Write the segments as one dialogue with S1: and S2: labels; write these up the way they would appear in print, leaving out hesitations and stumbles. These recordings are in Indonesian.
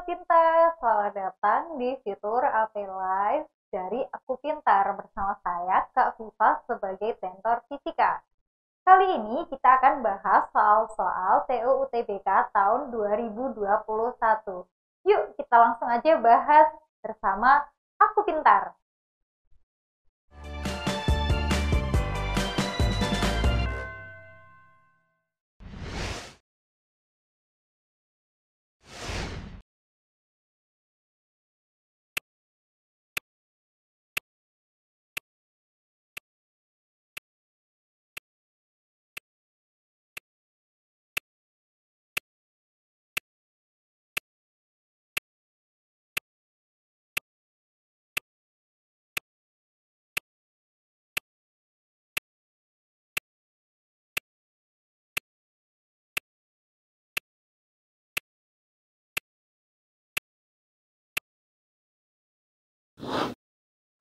S1: Pintar, selamat datang di fitur AP Live dari Aku Pintar bersama saya Kak Viva sebagai tentor fisika. Kali ini kita akan bahas soal-soal TU UTBK tahun 2021. Yuk kita langsung aja bahas bersama Aku Pintar.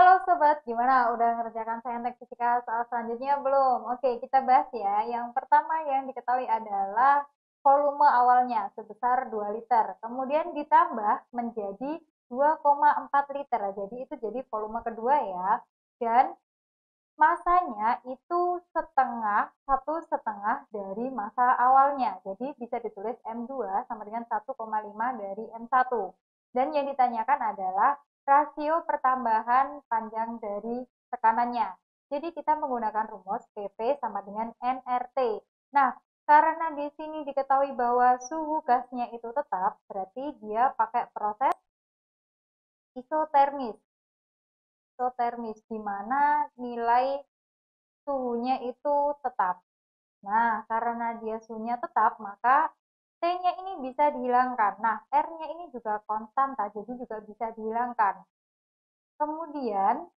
S1: Halo sobat, gimana? Udah ngerjakan saintek fisika soal selanjutnya belum? Oke, kita bahas ya. Yang pertama yang diketahui adalah volume awalnya sebesar 2 liter. Kemudian ditambah menjadi 2,4 liter. Jadi itu jadi volume kedua ya. Dan masanya itu satu setengah dari massa awalnya. Jadi bisa ditulis M2 sama dengan 1,5 dari M1. Dan yang ditanyakan adalah rasio pertambahan panjang dari tekanannya. Jadi kita menggunakan rumus PP sama dengan nRT. Nah, karena di sini diketahui bahwa suhu gasnya itu tetap, berarti dia pakai proses isotermis. Isotermis di mana nilai suhunya itu tetap. Nah, karena dia suhunya tetap, maka T-nya ini bisa dihilangkan. Nah, R-nya ini juga konstanta, jadi juga bisa dihilangkan. Kemudian,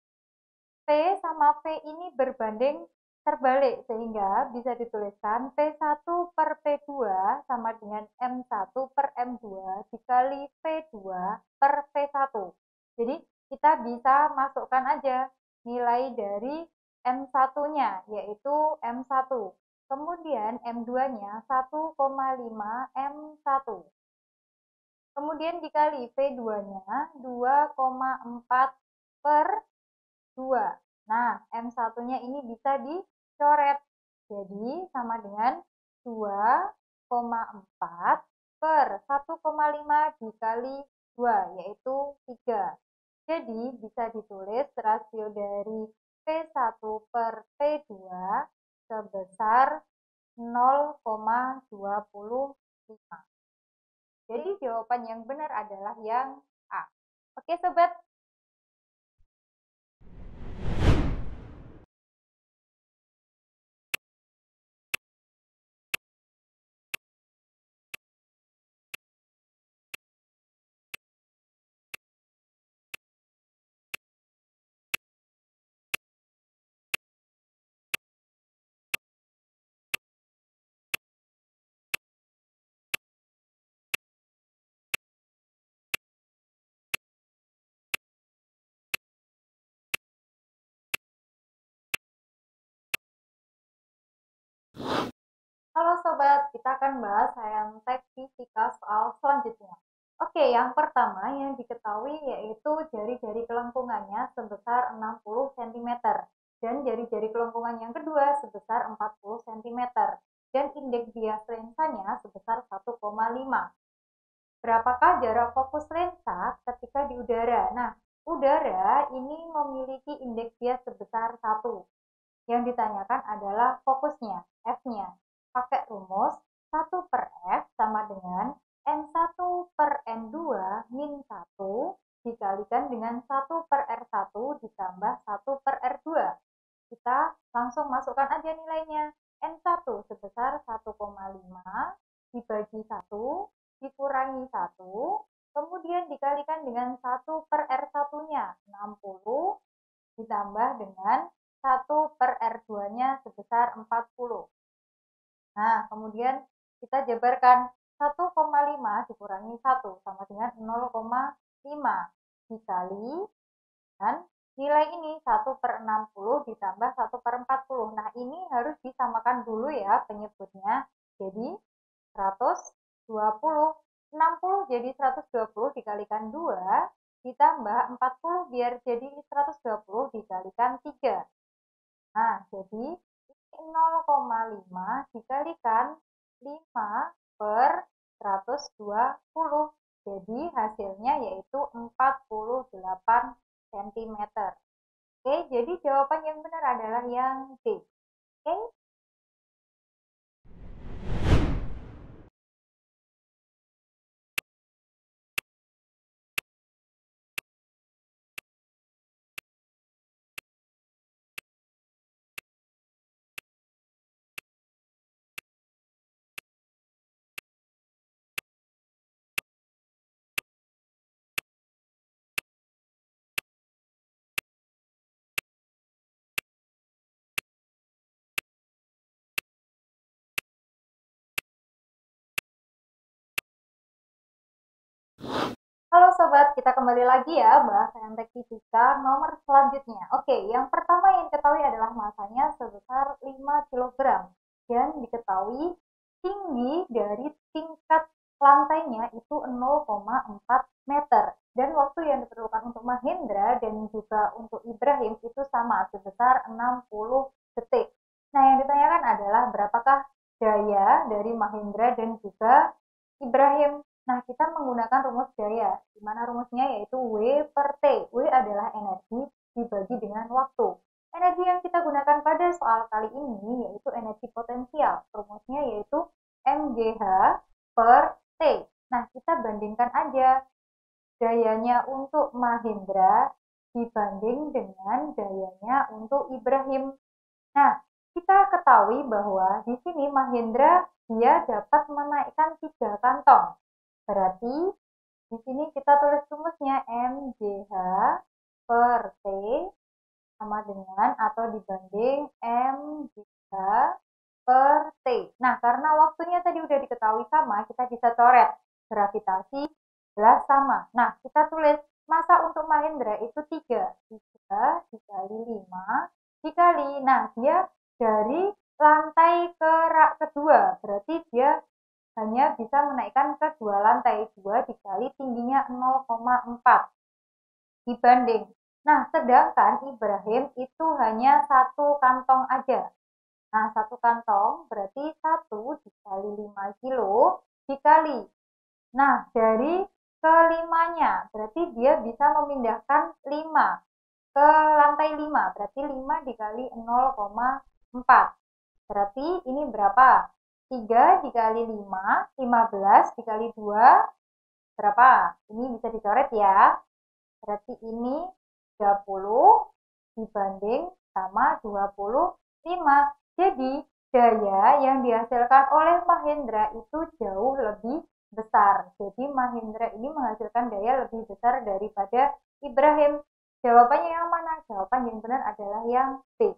S1: P sama V ini berbanding terbalik, sehingga bisa dituliskan P1 per P2 sama dengan M1 per M2 dikali P2 per P1. Jadi, kita bisa masukkan aja nilai dari M1-nya, yaitu M1. Kemudian M2-nya 1,5 M1. Kemudian dikali V2-nya 2,4 per 2. Nah, M1-nya ini bisa dicoret. Jadi, sama dengan 2,4 per 1,5 dikali 2, yaitu 3. Jadi, bisa ditulis rasio dari P1 per P2 sebesar 0,25. Jadi, jawaban yang benar adalah yang A. Oke, sobat. Halo sobat, kita akan bahas saintek fisika soal selanjutnya. Oke, yang pertama yang diketahui yaitu jari-jari kelengkungannya sebesar 60 cm dan jari-jari kelengkungan yang kedua sebesar 40 cm dan indeks bias lensanya sebesar 1,5. Berapakah jarak fokus lensa ketika di udara? Nah, udara ini memiliki indeks bias sebesar 1. Yang ditanyakan adalah fokusnya, F-nya. Pakai rumus 1 per F sama dengan N1 per N2 min 1 dikalikan dengan 1 per R1 ditambah 1 per R2. Kita langsung masukkan aja nilainya. N1 sebesar 1,5 dibagi 1 dikurangi 1, kemudian dikalikan dengan 1 per R1-nya, 60, ditambah dengan 1 per R2-nya sebesar 40. Nah, kemudian kita jabarkan 1,5 dikurangi 1 sama dengan 0,5 dikali dan nilai ini 1 per 60 ditambah 1 per 40. Nah, ini harus disamakan dulu ya penyebutnya. Jadi, 120 60 jadi 120 dikalikan 2, ditambah 40 biar jadi 120 dikalikan 3. Nah, jadi 0,5 dikalikan 5 per 120. Jadi hasilnya yaitu 48 cm. Oke, jadi jawaban yang benar adalah yang D. Oke. Halo sobat, kita kembali lagi ya bahas saintek fisika nomor selanjutnya. Oke, yang pertama yang diketahui adalah masanya sebesar 5 kg dan diketahui tinggi dari tingkat lantainya itu 0,4 meter. Dan waktu yang diperlukan untuk Mahendra dan juga untuk Ibrahim itu sama sebesar 60 detik. Nah, yang ditanyakan adalah berapakah daya dari Mahendra dan juga Ibrahim. Nah, kita menggunakan rumus daya, di mana rumusnya yaitu W per T. W adalah energi dibagi dengan waktu. Energi yang kita gunakan pada soal kali ini yaitu energi potensial. Rumusnya yaitu mgh per T. Nah, kita bandingkan aja dayanya untuk Mahendra dibanding dengan dayanya untuk Ibrahim. Nah, kita ketahui bahwa di sini Mahendra dia dapat menaikkan 3 kantong. Berarti di sini kita tulis rumusnya mgh per T sama dengan atau dibanding mgh per T. Nah, karena waktunya tadi udah diketahui sama, kita bisa coret gravitasi jelas sama. Nah, kita tulis massa untuk Mahendra itu 3. 3 dikali 5 dikali. Nah, dia dari lantai ke rak kedua. Berarti dia hanya bisa menaikkan ke 2 lantai. 2 dikali tingginya 0,4 dibanding. Nah, sedangkan Ibrahim itu hanya 1 kantong aja. Nah, 1 kantong berarti 1 dikali 5 kilo dikali. Nah, dari kelimanya berarti dia bisa memindahkan 5 ke lantai 5. Berarti 5 dikali 0,4. Berarti ini berapa? 3 dikali 5, 15 dikali 2, berapa? Ini bisa dicoret ya. Berarti ini 30 dibanding sama 25. Jadi, daya yang dihasilkan oleh Mahendra itu jauh lebih besar. Jadi, Mahendra ini menghasilkan daya lebih besar daripada Ibrahim. Jawabannya yang mana? Jawaban yang benar adalah yang B.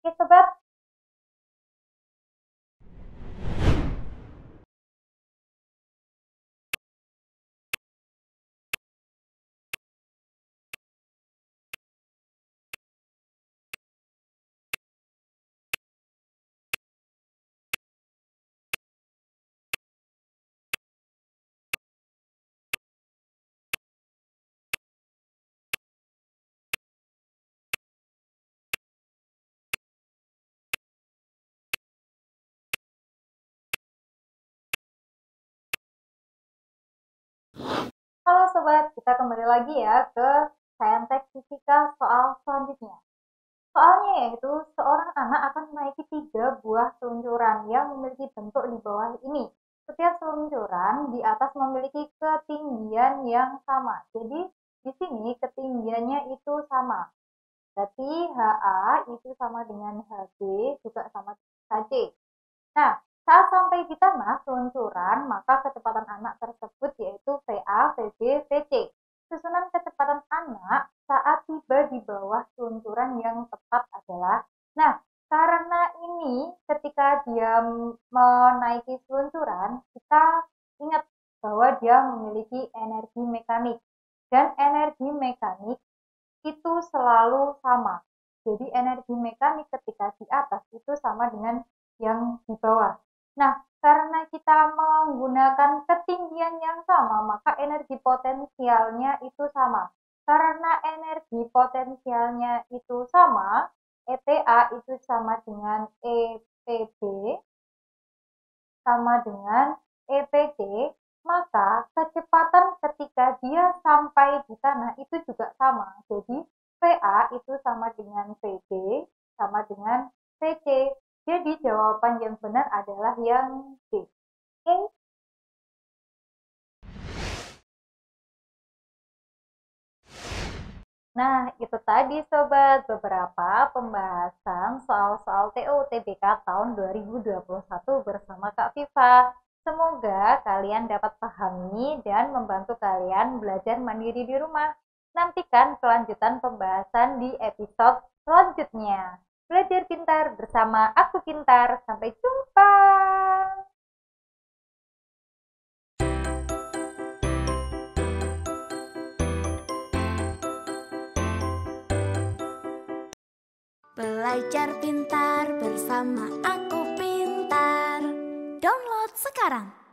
S1: Oke, sobat. Halo sobat, kita kembali lagi ya ke saintek fisika soal selanjutnya. Soalnya yaitu seorang anak akan menaiki 3 buah seluncuran yang memiliki bentuk di bawah ini. Setiap seluncuran di atas memiliki ketinggian yang sama. Jadi di sini ketinggiannya itu sama. Berarti HA itu sama dengan HB juga sama dengan HC. Nah, saat sampai di tanah seluncuran, maka kecepatan anak tersebut yaitu VA, VB, VC. Susunan kecepatan anak saat tiba di bawah seluncuran yang tepat adalah, nah, karena ini ketika dia menaiki seluncuran, kita ingat bahwa dia memiliki energi mekanik. Dan energi mekanik itu selalu sama. Jadi energi mekanik ketika di atas itu sama dengan yang di bawah. Nah, karena kita menggunakan ketinggian yang sama, maka energi potensialnya itu sama. Karena energi potensialnya itu sama, ETA itu sama dengan EPB, sama dengan EPC, maka kecepatan ketika dia sampai di tanah itu juga sama. Jadi, VA itu sama dengan VB, sama dengan VC. Jadi, jawaban yang benar adalah yang D. Oke? Nah, itu tadi Sobat, beberapa pembahasan soal-soal TO-UTBK tahun 2021 bersama Kak Viva. Semoga kalian dapat pahami dan membantu kalian belajar mandiri di rumah. Nantikan kelanjutan pembahasan di episode selanjutnya. Belajar pintar bersama Aku Pintar. Sampai jumpa.
S2: Belajar pintar bersama Aku Pintar. Download sekarang.